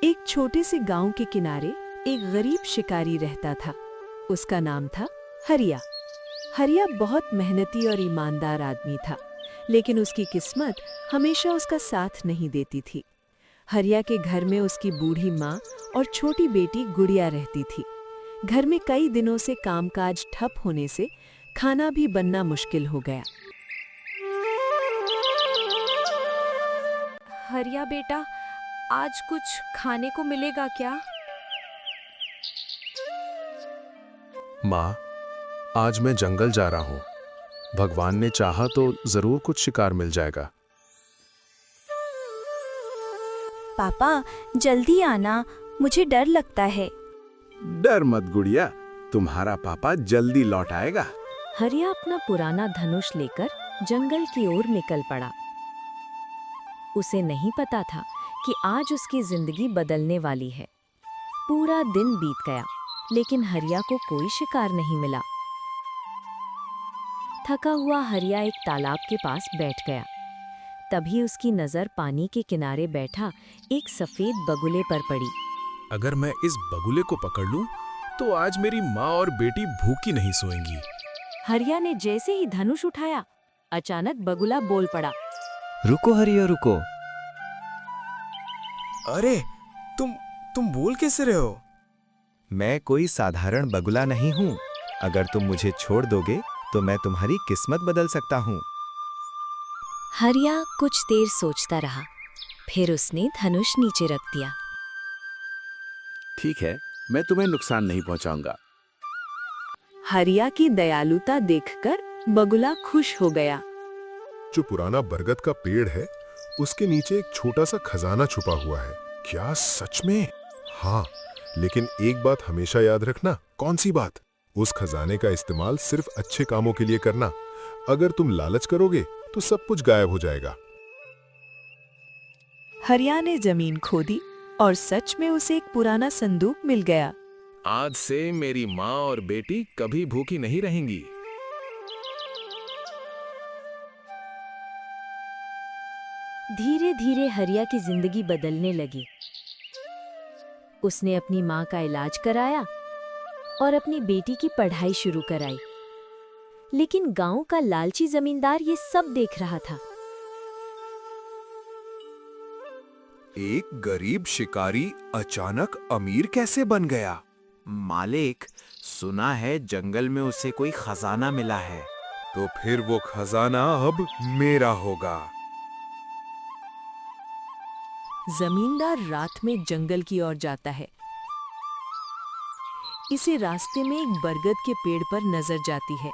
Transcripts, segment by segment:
एक छोटे से गांव के किनारे एक गरीब शिकारी रहता था। उसका नाम था हरिया। हरिया बहुत मेहनती और ईमानदार आदमी था, लेकिन उसकी किस्मत हमेशा उसका साथ नहीं देती थी। हरिया के घर में उसकी बूढ़ी माँ और छोटी बेटी गुड़िया रहती थी। घर में कई दिनों से कामकाज ठप होने से खाना भी बनना मुश्किल हो गया। हरिया बेटा, आज कुछ खाने को मिलेगा क्या? माँ, आज मैं जंगल जा रहा हूँ। भगवान ने चाहा तो जरूर कुछ शिकार मिल जाएगा। पापा, जल्दी आना, मुझे डर लगता है। डर मत गुड़िया, तुम्हारा पापा जल्दी लौट आएगा। हरिया अपना पुराना धनुष लेकर जंगल की ओर निकल पड़ा। उसे नहीं पता था कि आज उसकी जिंदगी बदलने वाली है। पूरा दिन बीत गया, लेकिन हरिया को कोई शिकार नहीं मिला। थका हुआ हरिया एक तालाब के पास बैठ गया। तभी उसकी नजर पानी के किनारे बैठा एक सफेद बगुले पर पड़ी। अगर मैं इस बगुले को पकड़ लूं, तो आज मेरी माँ और बेटी भूखी नहीं सोएंगी। हरिया ने जैसे ही धनुष उठाया, अचानक बगुला बोल पड़ा। रुको हरिया, रुको। अरे, तुम बोल कैसे रहे हो? मैं कोई साधारण बगुला नहीं हूँ। अगर तुम मुझे छोड़ दोगे तो मैं तुम्हारी किस्मत बदल सकता हूँ। हरिया कुछ देर सोचता रहा, फिर उसने धनुष नीचे रख दिया। ठीक है, मैं तुम्हें नुकसान नहीं पहुंचाऊंगा। हरिया की दयालुता देखकर बगुला खुश हो गया। जो पुराना बरगद का पेड़ है, उसके नीचे एक छोटा सा खजाना छुपा हुआ है। क्या सच में? हाँ, लेकिन एक बात हमेशा याद रखना। कौन सी बात? उस खजाने का इस्तेमाल सिर्फ अच्छे कामों के लिए करना। अगर तुम लालच करोगे तो सब कुछ गायब हो जाएगा। हरिया ने जमीन खोदी और सच में उसे एक पुराना संदूक मिल गया। आज से मेरी माँ और बेटी कभी भूखी नहीं रहेंगी। धीरे धीरे हरिया की जिंदगी बदलने लगी। उसने अपनी माँ का इलाज कराया और अपनी बेटी की पढ़ाई शुरू कराई। लेकिन गांव का लालची जमींदार ये सब देख रहा था। एक गरीब शिकारी अचानक अमीर कैसे बन गया? मालिक, सुना है जंगल में उसे कोई खजाना मिला है। तो फिर वो खजाना अब मेरा होगा। जमींदार रात में जंगल की ओर जाता है। इसे रास्ते में एक बरगद के पेड़ पर नजर जाती है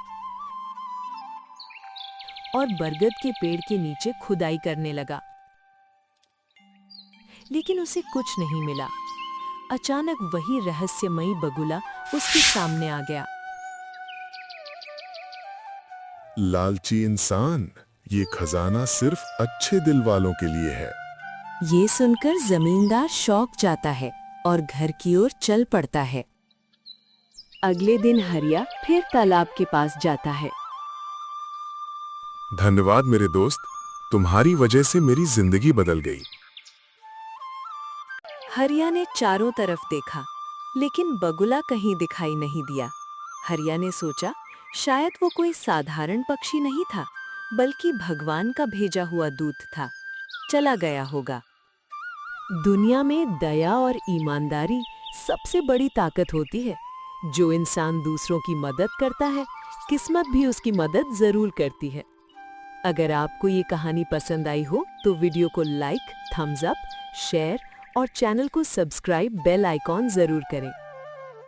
और बरगद के पेड़ के नीचे खुदाई करने लगा, लेकिन उसे कुछ नहीं मिला। अचानक वही रहस्यमयी बगुला उसके सामने आ गया। लालची इंसान, ये खजाना सिर्फ अच्छे दिल वालों के लिए है। ये सुनकर जमींदार शौक जाता है और घर की ओर चल पड़ता है। अगले दिन हरिया फिर तालाब के पास जाता है। धन्यवाद मेरे दोस्त, तुम्हारी वजह से मेरी जिंदगी बदल गई। हरिया ने चारों तरफ देखा, लेकिन बगुला कहीं दिखाई नहीं दिया। हरिया ने सोचा, शायद वो कोई साधारण पक्षी नहीं था, बल्कि भगवान का भेजा हुआ दूत था। चला गया होगा। दुनिया में दया और ईमानदारी सबसे बड़ी ताकत होती है। जो इंसान दूसरों की मदद करता है, किस्मत भी उसकी मदद जरूर करती है। अगर आपको ये कहानी पसंद आई हो तो वीडियो को लाइक, थम्स अप, शेयर और चैनल को सब्सक्राइब, बेल आइकॉन जरूर करें।